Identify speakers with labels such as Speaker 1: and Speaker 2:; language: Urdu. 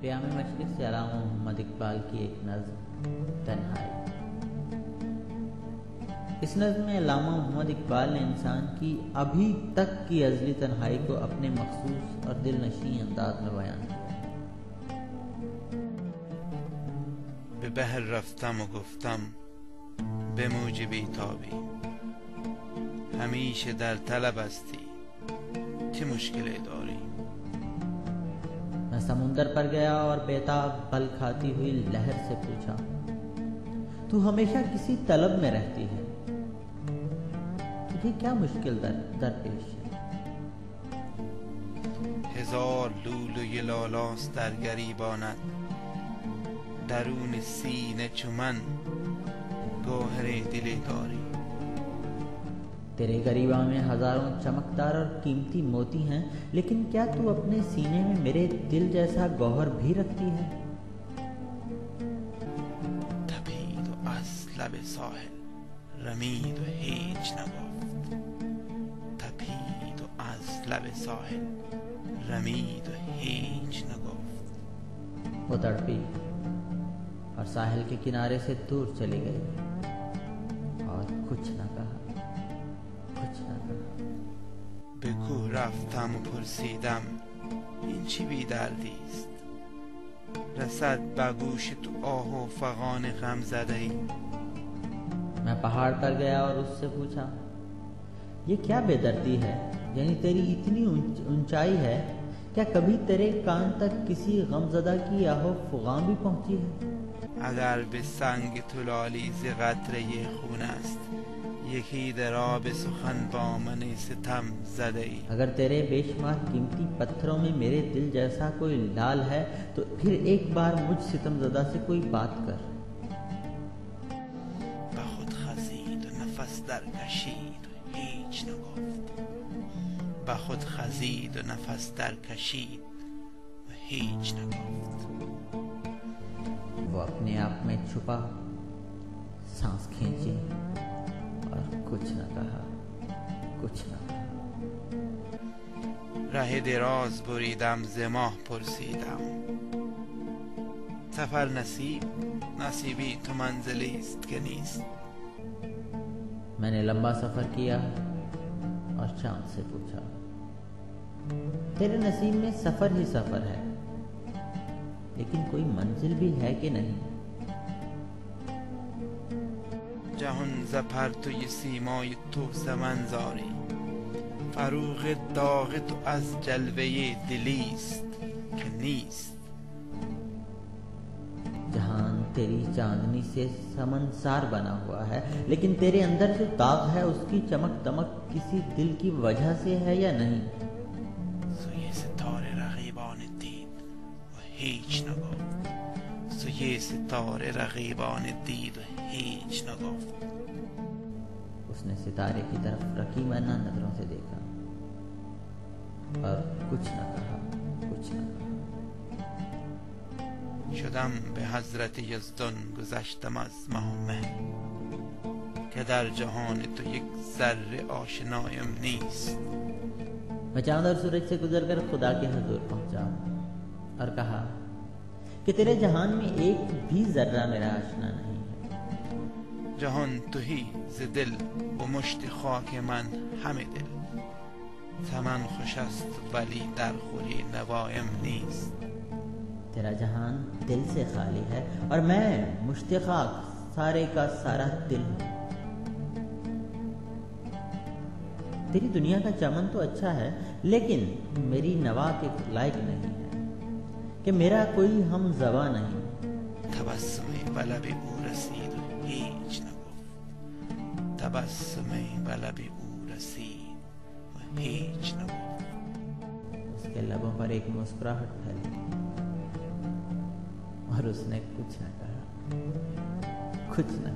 Speaker 1: پیام مشرق سے علامہ محمد اقبال کی ایک نظم تنہائی۔ اس نظم میں علامہ محمد اقبال نے انسان کی ابھی تک کی ازلی تنہائی کو اپنے مخصوص اور دل نشین انداز میں بیان کیا۔
Speaker 2: به بحر رفتم و گفتم به موجبی تابی، همیشه در طلب هستی چه مشکلی داری؟
Speaker 1: میں سمندر پر گیا اور بیتاب بل کھاتی ہوئی لہر سے پوچھا، تو ہمیشہ کسی طلب میں رہتی ہے، تجھے کیا مشکل درپیش ہے؟
Speaker 2: هزار لولوی لالاست در گریبانت، درون سینه چو من گوهر دلی داری؟
Speaker 1: تیرے گریباں میں ہزاروں چمکدار اور قیمتی موتی ہیں، لیکن کیا تو اپنے سینے میں میرے دل جیسا گوہر بھی رکھتی ہے؟
Speaker 2: تپید و از لب ساحل رمید و هیچ نگفت، تپید و از لب ساحل رمید و هیچ نگفت۔
Speaker 1: وہ تڑپی اور ساحل کے کنارے سے دور چلی گئی اور کچھ نہ کہا، کچھ نہ کہا۔
Speaker 2: به کوه رفتم و پرسیدم این چی بی دردیست، رسد به گوش تو آه و فغان غم زده ای؟
Speaker 1: میں پہاڑ پر گیا اور اس سے پوچھا، یہ کیا بے دردی ہے، یعنی تیری اتنی اونچائی ہے، کیا کبھی تیرے کان تک کسی غم زدہ کی آہ و فغان بھی پہنچی ہے؟
Speaker 2: اگر به سنگ تو لالیز قطره خون است، یکی در آب سخن با من ستم زده ای؟
Speaker 1: اگر تیرے بے شمار قیمتی پتھروں میں میرے دل جیسا کوئی لال ہے تو پھر ایک بار مجھ ستم زدہ سے کوئی بات کر۔
Speaker 2: به خود خزید و نفس در کشید و هیچ نگفت، به خود خزید و نفس در کشید و هیچ نگفت۔
Speaker 1: وہ اپنے آپ میں چھپا، سانس کھینچی اور کچھ نہ کہا، کچھ نہ کہا۔
Speaker 2: ره دراز بریدم ز ماه پرسیدم، سفر نصیبی تو منزلی است که نیست؟
Speaker 1: میں نے لمبا سفر کیا اور چاند سے پوچھا، تیرے نصیب میں سفر ہی سفر ہے، لیکن کوئی منزل بھی ہے کہ نہیں؟
Speaker 2: جهان ز پرتوی سیمای تو زمن زاری، فروغ داغ تو از جلوه دلیست که نیست؟
Speaker 1: جہان تیری چاندنی سے سمنسار بنا ہوا ہے، لیکن تیرے اندر جو داغ ہے اس کی چمک دمک کسی دل کی وجہ سے ہے یا نہیں؟
Speaker 2: سوی ستاره رقیبان دید و هیچ نگفت، سوی ستاره رقیبان دید و هیچ نگفت۔
Speaker 1: اس نے ستارے کی طرف رقیبانہ نظروں سے دیکھا اور کچھ نہ کہا، کچھ نہ کہا۔
Speaker 2: شدم به حضرت یزدان گذشتم از مه و مه، که در جهان تو یک ذره آشنایم نیست۔
Speaker 1: میں چاند اور سورج سے گزر کر خدا کے حضور پہنچا اور کہا کہ تیرے جہان میں ایک بھی ذرہ میرا آشنا نہیں ہے۔
Speaker 2: جهان توهی ز دل و مشت خاک من همه دل، چمن خوش است ولی در خوری نوایم نیست۔
Speaker 1: تیرا جہان دل سے خالی ہے اور میں مشت خاک سارے کا سارا دل ہوں۔ تیری دنیا کا چمن تو اچھا ہے، لیکن میری نوا کے لائق نہیں ہے، کہ میرا کوئی ہم زباں نہیں۔
Speaker 2: تبسم به لب او رسید و هیچ نگفت، تبسم به لب او رسید و هیچ نگفت۔
Speaker 1: اس کے لبوں پر ایک مسکراہٹ پھیلی اور اس نے کچھ نہ کہا، کچھ نہ